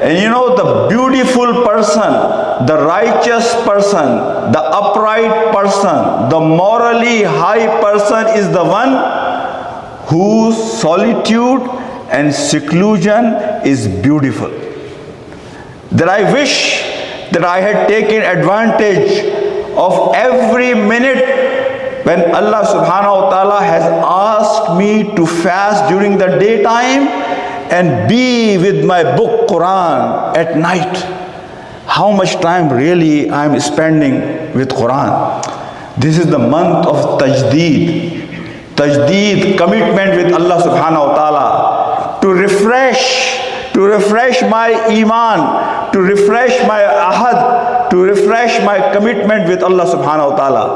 And you know, the beautiful person, the righteous person, the upright person, the morally high person is the one whose solitude and seclusion is beautiful. That I wish that I had taken advantage of every minute when Allah subhanahu wa ta'ala has asked me to fast during the daytime and be with my book Quran at night. How much time really I am spending with Quran. This is the month of tajdeed. Tajdeed, commitment with Allah subhanahu wa ta'ala to refresh my iman, to refresh my ahad, to refresh my commitment with Allah subhanahu wa ta'ala.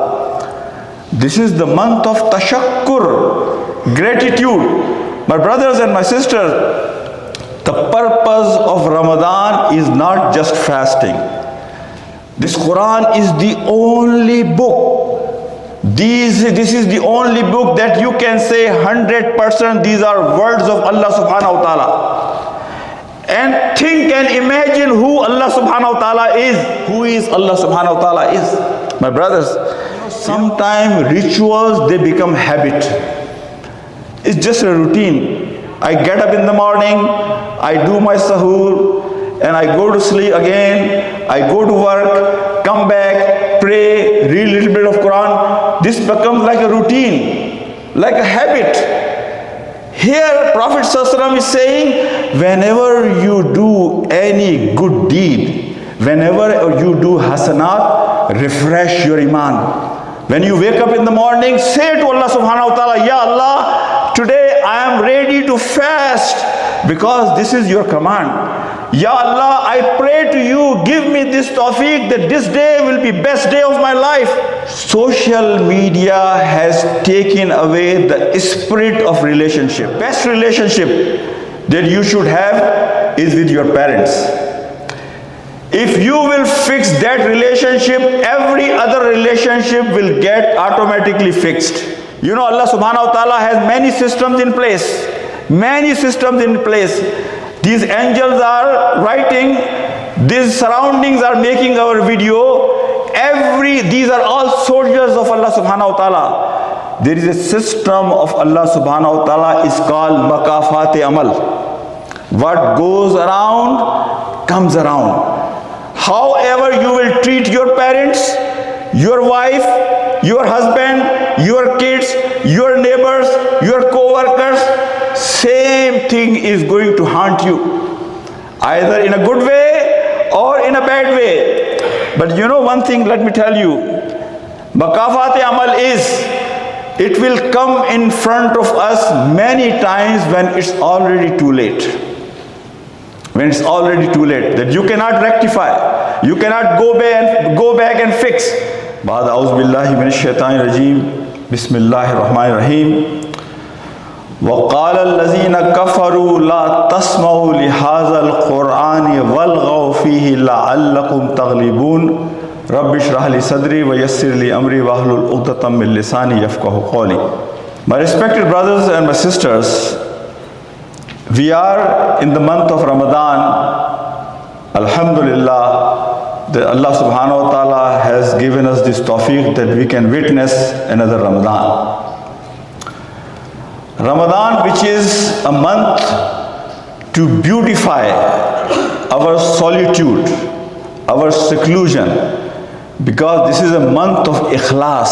This is the month of tashakkur, gratitude. My brothers and my sisters, the purpose of Ramadan is not just fasting. This Quran is the only book. This is the only book that you can say 100% these are words of Allah subhanahu wa ta'ala. And think and imagine who Allah subhanahu wa ta'ala is. Who is Allah subhanahu wa ta'ala is. My brothers, sometimes rituals, they become habit. It's just a routine. I get up in the morning, I do my sahur, and I go to sleep again. I go to work, come back, pray, read a little bit of Quran. This becomes like a routine, like a habit. Here Prophet ﷺ is saying, whenever you do any good deed, whenever you do hasanat, refresh your iman. When you wake up in the morning, say to Allah subhanahu wa ta'ala, Ya Allah, today I am ready to fast because this is your command. Ya Allah, I pray to you, give me this tawfiq that this day will be best day of my life. Social media has taken away the spirit of relationship. Best relationship that you should have is with your parents. If you will fix that relationship, every other relationship will get automatically fixed. You know, Allah subhanahu wa ta'ala has many systems in place. Many systems in place. These angels are writing, these surroundings are making our video. These are all soldiers of Allah subhanahu wa ta'ala. There is a system of Allah subhanahu wa ta'ala is called makafat amal. What goes around, comes around. However you will treat your parents, your wife, your husband, your kids, your neighbors, your co-workers, same thing is going to haunt you, either in a good way or in a bad way. But you know one thing, let me tell you, makafat amal is, it will come in front of us many times when it's already too late. When it's already too late, that you cannot rectify, you cannot go back and fix. Ba'd a'udhu billahi minash shaitanir rajim. Bismillahir rahmanir rahim. وَقَالَ الَّذِينَ كَفَرُوا لَا تَسْمَعُوا لِهَذَا الْقُرْآنِ وَالْغَوْا فِيهِ لَعَلَّكُمْ تَغْلِبُونَ رَبِّ اشْرَحْ لِي صَدْرِي وَيَسِّرْ لِي أَمْرِي وَاحْلُلْ عُقْدَةً مِّن لِّسَانِي يَفْقَهُوا قَوْلِي. My respected brothers and my sisters, we are in the month of Ramadan. Alhamdulillah, that Allah subhanahu wa ta'ala has given us this tawfiq that we can witness another Ramadan. Ramadan, which is a month to beautify our solitude, our seclusion, because this is a month of ikhlas,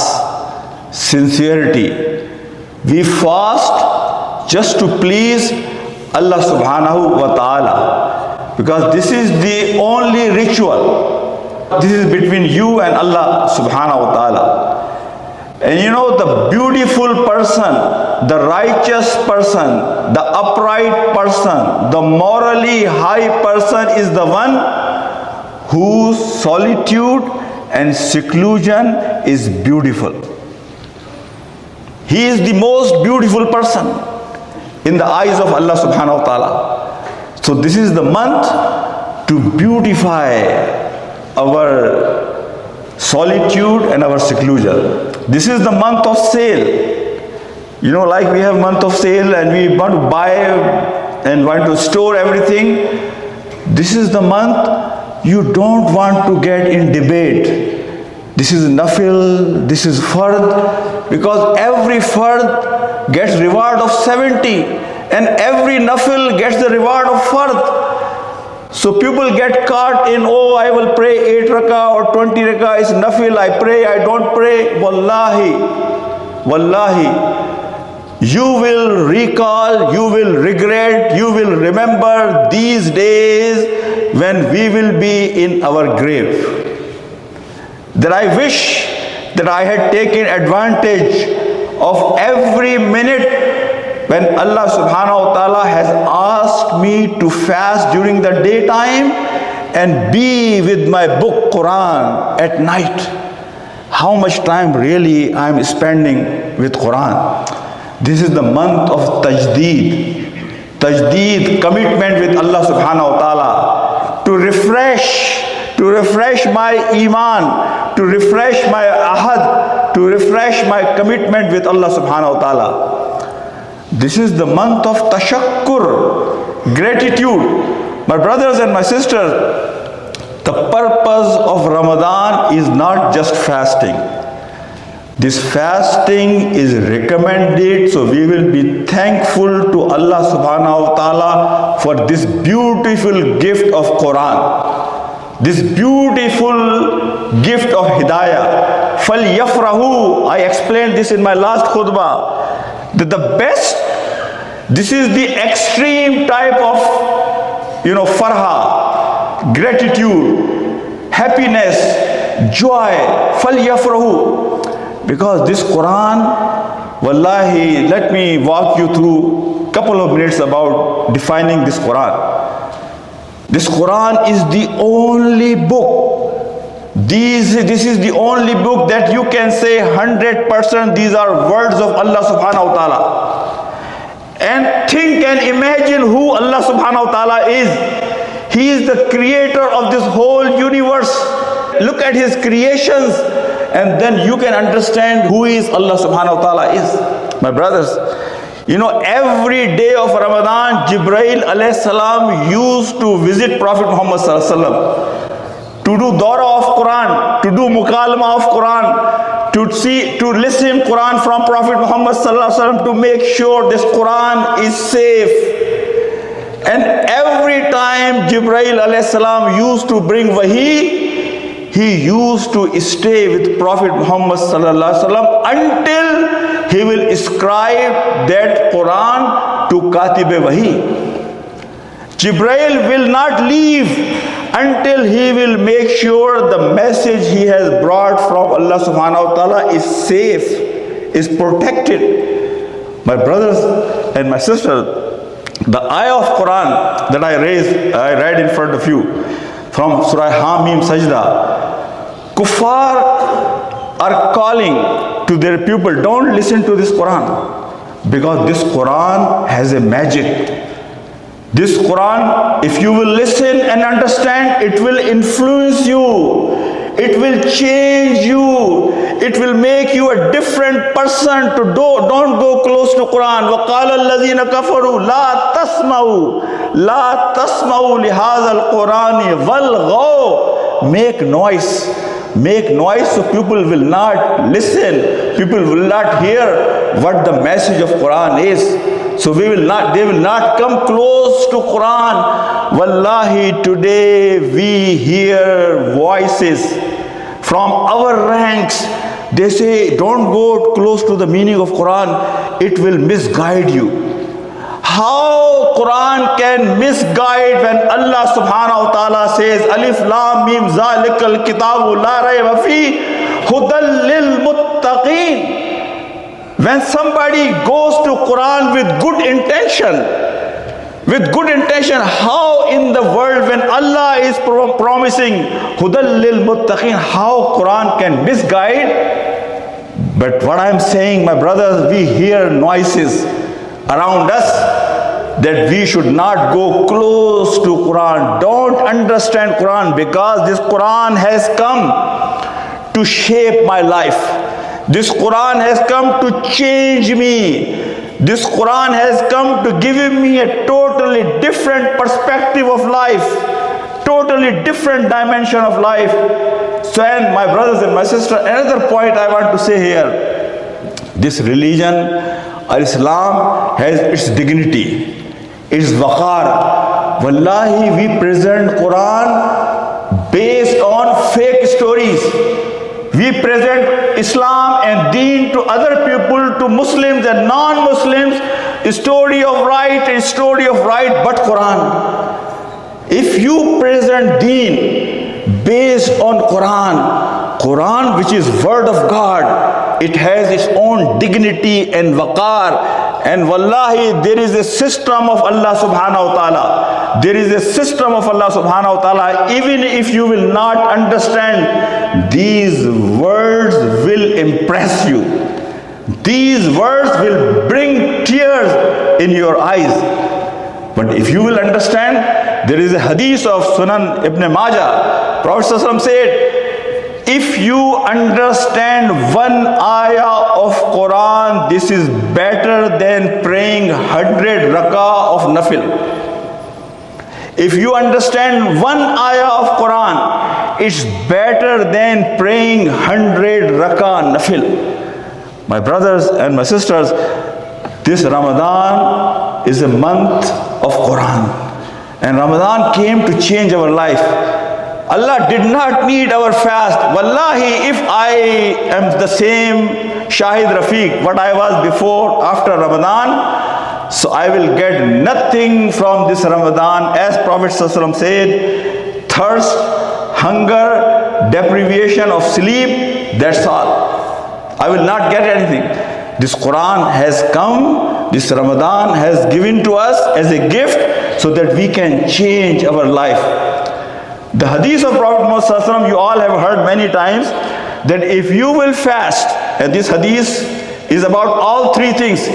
sincerity. We fast just to please Allah subhanahu wa ta'ala, because this is the only ritual. This is between you and Allah subhanahu wa ta'ala. And you know, the beautiful person, the righteous person, the upright person, the morally high person is the one whose solitude and seclusion is beautiful. He is the most beautiful person in the eyes of Allah subhanahu wa ta'ala. So this is the month to beautify our solitude and our seclusion. This is the month of sale. You know, like we have month of sale and we want to buy and want to store everything. This is the month you don't want to get in debate. This is nafil, this is fard, because every fard gets reward of 70 and every nafil gets the reward of fard. So people get caught in, oh, I will pray 8 rakah or 20 rakah, it's nafil, I pray, I don't pray. Wallahi, you will recall, you will regret, you will remember these days when we will be in our grave. That I wish that I had taken advantage of every minute when Allah subhanahu wa ta'ala has asked me to fast during the daytime and be with my book Quran at night. How much time really I am spending with Quran. This is the month of tajdeed. Tajdeed, commitment with Allah subhanahu wa ta'ala to refresh my iman, to refresh my ahad, to refresh my commitment with Allah subhanahu wa ta'ala. This is the month of tashakkur, gratitude. My brothers and my sisters, the purpose of Ramadan is not just fasting. This fasting is recommended, so we will be thankful to Allah subhanahu wa ta'ala for this beautiful gift of Quran, this beautiful gift of Hidayah. فَلْيَفْرَهُ, I explained this in my last khutbah, that the best, this is the extreme type of, farha, gratitude, happiness, joy, فَلْيَفْرَهُ. Because this Quran, wallahi, let me walk you through a couple of minutes about defining this Quran. This Quran is the only book. This is the only book that you can say 100% these are words of Allah subhanahu wa ta'ala. And think and imagine who Allah subhanahu wa ta'ala is. He is the creator of this whole universe. Look at his creations, and then you can understand who is Allah subhanahu wa ta'ala is. My brothers, every day of Ramadan, Jibreel alayhi salam used to visit Prophet Muhammad sallallahu alaihi wasallam, to do dawra of Quran, to do mukalama of Quran, to listen Quran from Prophet Muhammad sallallahu alaihi wasallam, to make sure this Quran is safe. And every time Jibreel alayhi salam used to bring wahi, he used to stay with Prophet Muhammad sallallahu alaihi wasallam until he will ascribe that Quran to Katibe Wahi. Jibreel will not leave until he will make sure the message he has brought from Allah subhanahu wa ta'ala is safe, is protected. My brothers and my sisters, the ayah of Quran that I read in front of you from Surah Hamim Sajda, Kuffar are calling to their people, don't listen to this Quran, because this Quran has a magic. This Quran, if you will listen and understand, it will influence you, it will change you, it will make you a different person. Don't go close to Quran. وَقَالَ الَّذِينَ كَفَرُوا لَا تَسْمَعُوا لِهَذَا الْقُرْآنِ وَالْغَوْا. Make noise so people will not listen, people will not hear what the message of Quran is. So they will not come close to Quran. Wallahi, today we hear voices from our ranks. They say, don't go close to the meaning of Quran, it will misguide you. How Quran can misguide when Allah subhanahu wa ta'ala says, Alif Lam Mim Zalikal Kitabu La Rayba Fi Hudal Lil Muttaqin. When somebody goes to Quran with good intention, how in the world when Allah is promising Hudal Lil Muttaqin, how Quran can misguide? But what I am saying, my brothers, we hear noises around us that we should not go close to Quran, don't understand Quran, because this Quran has come to shape my life. This Quran has come to change me. This Quran has come to give me a totally different perspective of life, totally different dimension of life. So, and my brothers and my sisters, another point I want to say here, this religion, Islam, has its dignity, its waqar. Wallahi, we present Quran based on fake stories. We present Islam and Deen to other people, to Muslims and non-Muslims, a story of right, a story of right, but Quran. If you present Deen based on Quran which is word of God, it has its own dignity and waqar. And wallahi, there is a system of Allah subhanahu wa ta'ala. There is a system of Allah subhanahu wa ta'ala. Even if you will not understand, these words will impress you. These words will bring tears in your eyes. But if you will understand, there is a hadith of Sunan Ibn Majah. Prophet ﷺ said, if you understand one ayah of Quran, this is better than praying 100 rakah of nafil. If you understand one ayah of Quran, it's better than praying 100 rakah nafil. My brothers and my sisters, this Ramadan is a month of Quran. And Ramadan came to change our life. Allah did not need our fast. Wallahi, if I am the same Shahid Rafiq, what I was before, after Ramadan, so I will get nothing from this Ramadan. As Prophet ﷺ said, thirst, hunger, deprivation of sleep, that's all. I will not get anything. This Quran has come, this Ramadan has given to us as a gift so that we can change our life. The hadith of Prophet Muhammad, you all have heard many times, that if you will fast, and this hadith is about all three things.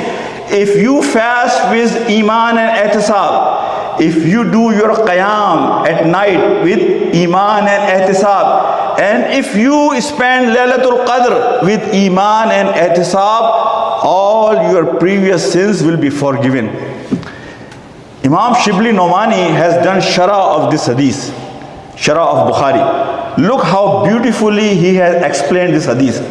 If you fast with iman and ihtisab, if you do your qiyam at night with iman and ihtisab, and if you spend Laylatul Qadr with iman and ihtisab, all your previous sins will be forgiven. Imam Shibli Nomani has done sharah of this hadith. Sharah of Bukhari. Look how beautifully he has explained this hadith.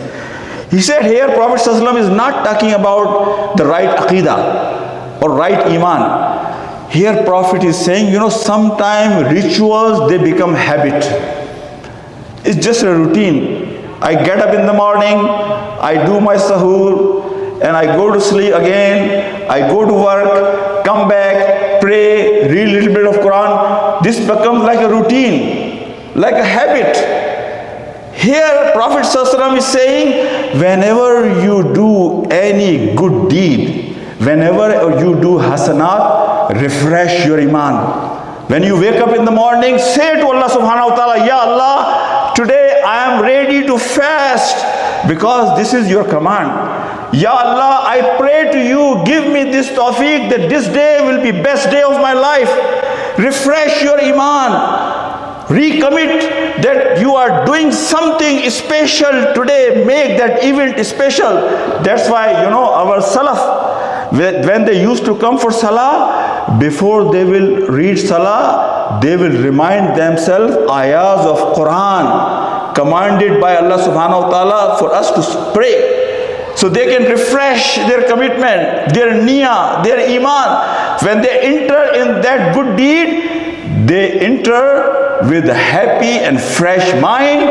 He said here Prophet ﷺ is not talking about the right aqidah or right iman. Here Prophet is saying, sometimes rituals, they become habit. It's just a routine. I get up in the morning, I do my sahur, and I go to sleep again, I go to work, come back, pray, read a little bit of Quran. This becomes like a routine, like a habit. Here Prophet ﷺ is saying, whenever you do any good deed, whenever you do hasanat, refresh your iman. When you wake up in the morning, say to Allah subhanahu wa ta'ala, Ya Allah, today I am ready to fast because this is your command. Ya Allah, I pray to you, give me this tawfiq that this day will be best day of my life. Refresh your iman. Recommit that you are doing something special today. Make that event special. That's why, our Salaf, when they used to come for Salah, before they will read Salah, they will remind themselves ayahs of Quran commanded by Allah subhanahu wa ta'ala for us to pray. So they can refresh their commitment, their niyyah, their iman. When they enter in that good deed, they enter with a happy and fresh mind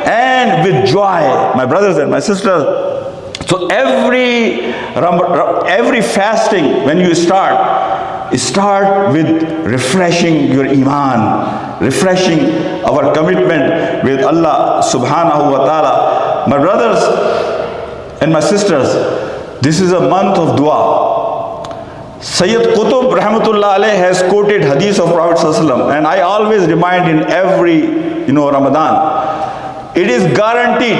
and with joy. My brothers and my sisters, so every fasting, when you start with refreshing your iman, refreshing our commitment with Allah subhanahu wa ta'ala. My brothers and my sisters, this is a month of dua. Sayyid Qutb rahmatullah alayh has quoted hadith of Prophet ﷺ, and I always remind in every Ramadan, it is guaranteed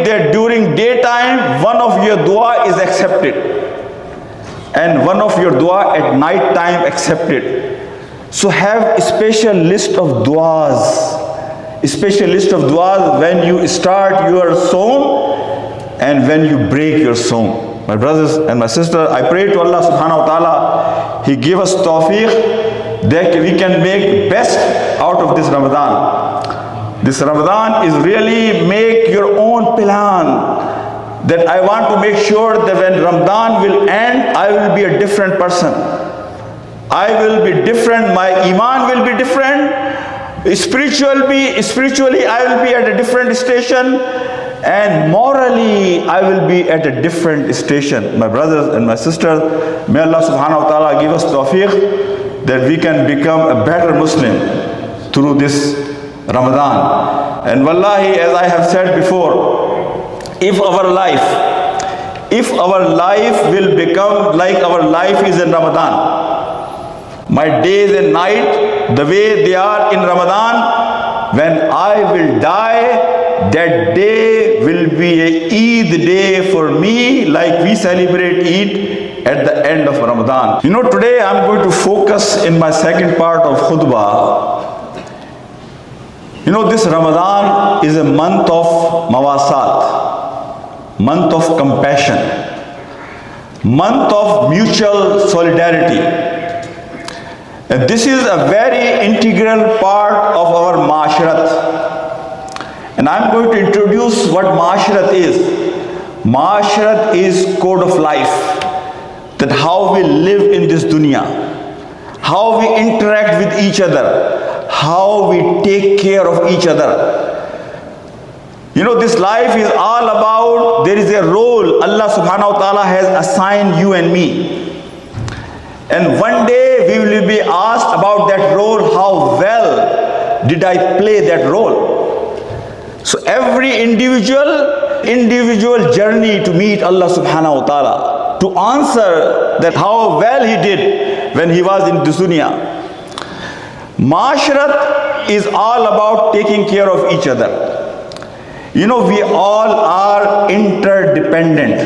that during daytime one of your dua is accepted and one of your dua at night time accepted. So have a special list of duas, when you start your sawm and when you break your sawm. My brothers and my sister, I pray to Allah subhanahu wa ta'ala, He give us tawfiq that we can make best out of this Ramadan. This Ramadan is really make your own plan. That I want to make sure that when Ramadan will end, I will be a different person. I will be different, my iman will be different, spiritually I will be at a different station, and morally I will be at a different station. My brothers and my sisters, may Allah subhanahu wa ta'ala give us tawfiq that we can become a better Muslim through this Ramadan. And wallahi, as I have said before, if our life will become like our life is in Ramadan, my days and night, the way they are in Ramadan, when I will die, that day will be a Eid day for me, like we celebrate Eid at the end of Ramadan. You know, today I'm going to focus in my second part of khutbah. You know, this Ramadan is a month of mawasat, month of compassion, month of mutual solidarity. And this is a very integral part of our ma'asharat. And I'm going to introduce what ma'asharat is. Ma'asharat is code of life, that how we live in this dunya, how we interact with each other, how we take care of each other. You know, this life is all about, there is a role Allah subhanahu wa ta'ala has assigned you and me. And one day we will be asked about that role, how well did I play that role? So every individual journey to meet Allah subhanahu wa ta'ala, to answer that how well he did when he was in this dunya. Ma'asharat is all about taking care of each other. You know, we all are interdependent.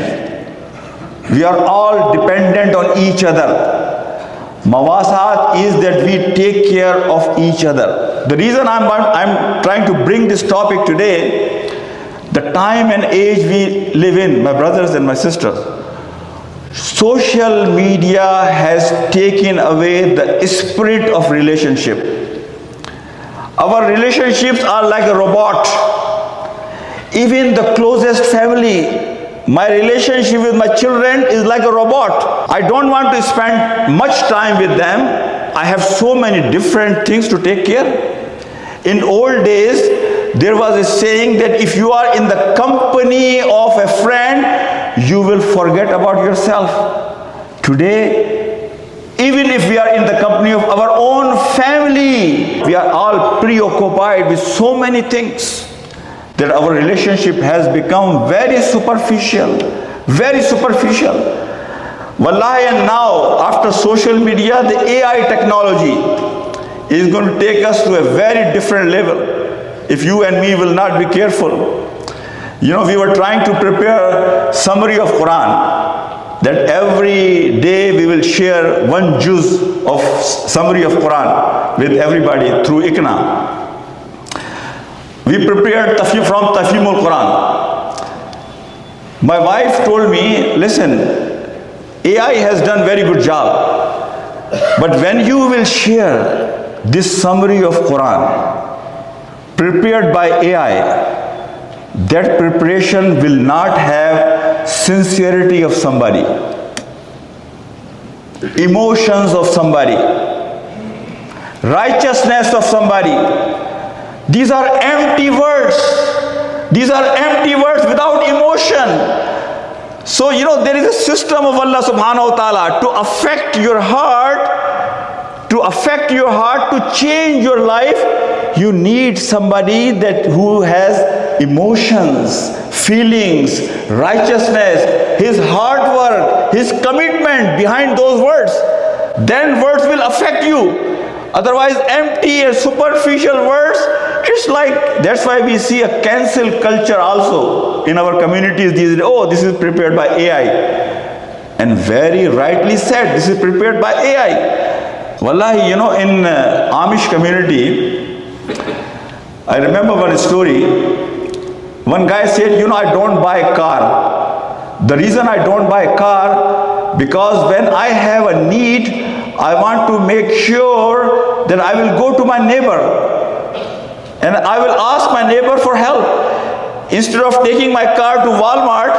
We are all dependent on each other. Mawasat is that we take care of each other. The reason I'm trying to bring this topic today, the time and age we live in, my brothers and my sisters, social media has taken away the spirit of relationship. Our relationships are like a robot. Even the closest family, my relationship with my children is like a robot. I don't want to spend much time with them. I have so many different things to take care. In old days, there was a saying that if you are in the company of a friend, you will forget about yourself. Today, even if we are in the company of our own family, we are all preoccupied with so many things, that our relationship has become very superficial, very superficial. Wallahi, and now after social media, the AI technology is going to take us to a very different level if you and me will not be careful. You know, we were trying to prepare summary of Quran, that every day we will share one juz of summary of Quran with everybody through ICNA. We prepared from Tafhimul Quran. My wife told me, listen, AI has done very good job. But when you will share this summary of Quran prepared by AI, that preparation will not have sincerity of somebody, emotions of somebody, righteousness of somebody. These are empty words. These are empty words without emotion. So, you know, there is a system of Allah subhanahu wa ta'ala to affect your heart, to change your life. You need somebody who has emotions, feelings, righteousness, his hard work, his commitment behind those words. Then words will affect you. Otherwise, empty and superficial words, it's like, that's why we see a cancel culture also in our communities these days. Oh, this is prepared by AI. And very rightly said, this is prepared by AI. Wallahi, you know, in Amish community, I remember one story. One guy said, you know, I don't buy a car The reason I don't buy a car, because when I have a need, I want to make sure that I will go to my neighbor and I will ask my neighbor for help. Instead of taking my car to Walmart,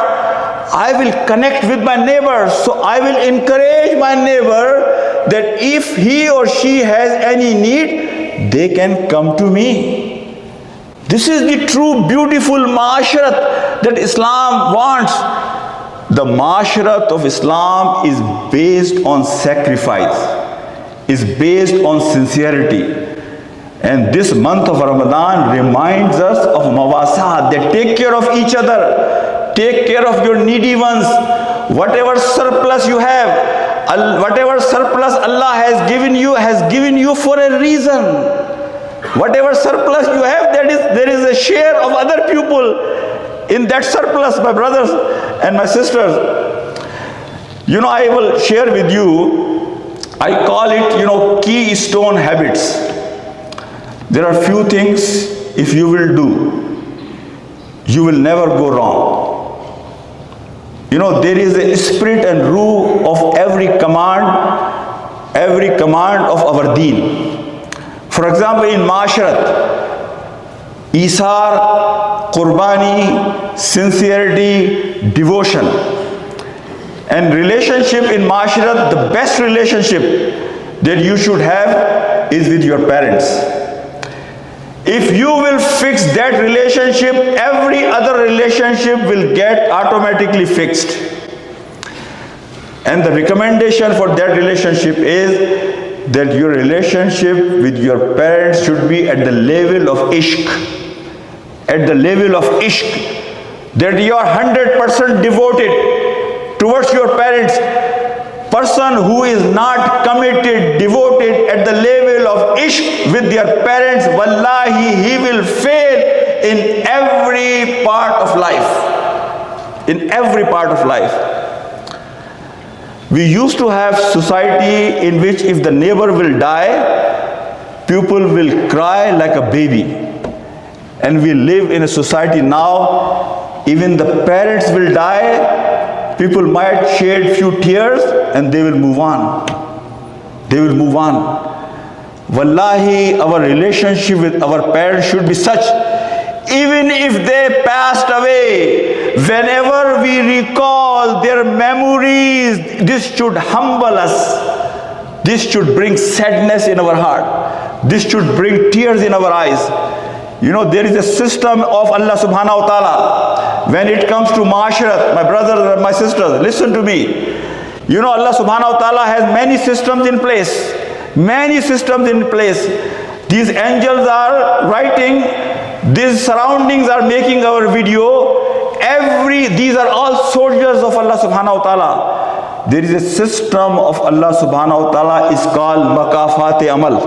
I will connect with my neighbor. So I will encourage my neighbor that if he or she has any need, they can come to me. This is the true beautiful ma'asharat that Islam wants. The ma'asharat of Islam is based on sacrifice, is based on sincerity. And this month of Ramadan reminds us of mawasat, that take care of each other, take care of your needy ones. Whatever surplus you have, whatever surplus Allah has given you for a reason. Whatever surplus you have, there is a share of other people in that surplus, my brothers and my sisters. I will share with you, I call it, keystone habits. There are few things, if you will do, you will never go wrong. There is a spirit and rule of every command of our deen. For example, in Ma'asharat, Isar, Qurbani, sincerity, devotion. And relationship in Ma'asharat, the best relationship that you should have is with your parents. If you will fix that relationship, every other relationship will get automatically fixed. And the recommendation for that relationship is that your relationship with your parents should be at the level of ishq. At the level of ishq. That you are 100% devoted towards your parents. Person who is not committed, devoted at the level of ishq with their parents, wallahi, he will fail in every part of life. In every part of life. We used to have society in which if the neighbor will die, people will cry like a baby. And we live in a society now, even the parents will die, people might shed few tears and they will move on. They will move on. Wallahi, our relationship with our parents should be such, even if they passed away, whenever we recall their memories, this should humble us. This should bring sadness in our heart. This should bring tears in our eyes. There is a system of Allah subhanahu wa ta'ala. When it comes to ma'asharat, my brothers and my sisters, listen to me. Allah subhanahu wa ta'ala has many systems in place. Many systems in place. These angels are writing, these surroundings are making our video. These are all soldiers of Allah subhanahu wa ta'ala. There is a system of Allah subhanahu wa ta'ala, is called makafat amal.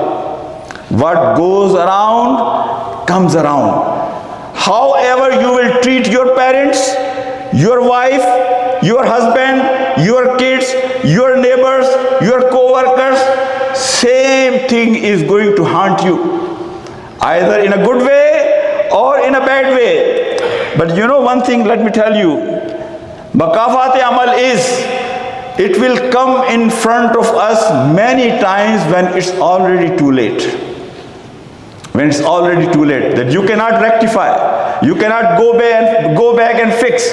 What goes around, comes around. However you will treat your parents, your wife, your husband, your kids, your neighbors, your co-workers, same thing is going to haunt you. Either in a good way or in a bad way. But one thing, let me tell you, makafat amal is, it will come in front of us many times when it's already too late. When it's already too late, that you cannot rectify, you cannot go back and fix.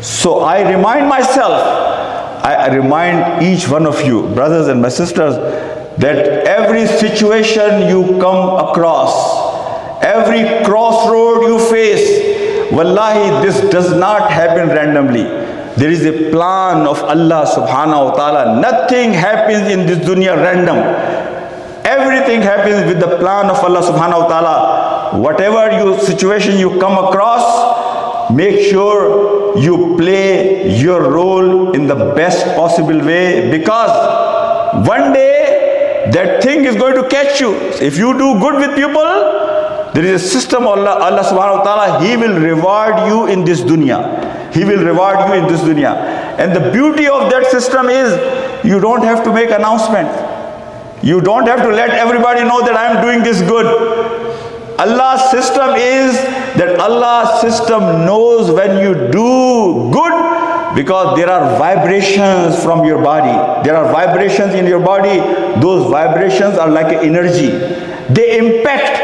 So I remind myself, I remind each one of you, brothers and my sisters, that every situation you come across, every crossroad you face, wallahi, this does not happen randomly. There is a plan of Allah subhanahu wa ta'ala. Nothing happens in this dunya random. Everything happens with the plan of Allah subhanahu wa ta'ala. Whatever situation you come across, make sure you play your role in the best possible way, because one day that thing is going to catch you. If you do good with people, there is a system of Allah subhanahu wa ta'ala, He will reward you in this dunya. He will reward you in this dunya. And the beauty of that system is, you don't have to make announcement. You don't have to let everybody know that I am doing this good. Allah's system is that Allah's system knows when you do good, Because there are vibrations from your body. There are vibrations in your body. Those vibrations are like energy. They impact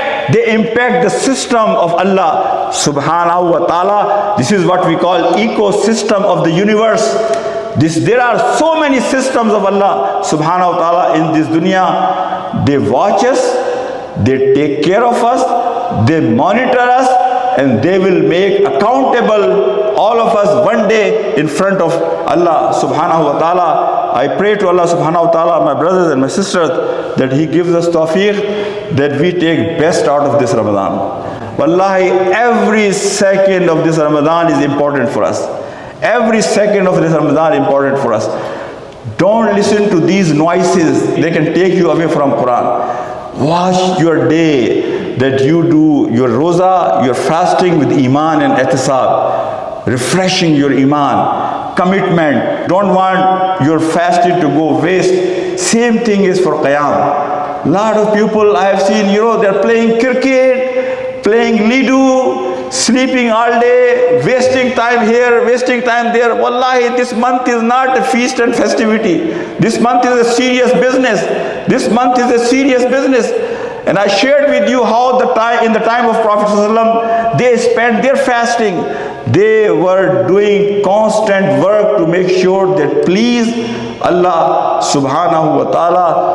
the system of Allah subhanahu wa ta'ala. This is what we call ecosystem of the universe. There are so many systems of Allah subhanahu wa ta'ala in this dunya. They watch us, they take care of us, they monitor us, and they will make accountable all of us one day in front of Allah subhanahu wa ta'ala. I pray to Allah subhanahu wa ta'ala, my brothers and my sisters, that He gives us tawfiq, that we take best out of this Ramadan. Wallahi, every second of this Ramadan is important for us. Every second of this Ramadan is important for us. Don't listen to these noises. They can take you away from Quran. Watch your day, that you do your roza, your fasting with iman and ihtisab, refreshing your iman, commitment. Don't want your fasting to go waste. Same thing is for qiyam. Lot of people I have seen, they're playing cricket, playing lido, sleeping all day, wasting time here, wasting time there. Wallahi, this month is not a feast and festivity. This month is a serious business. This month is a serious business. And I shared with you how in the time of Prophet ﷺ, they spent their fasting. They were doing constant work to make sure that please Allah subhanahu wa ta'ala.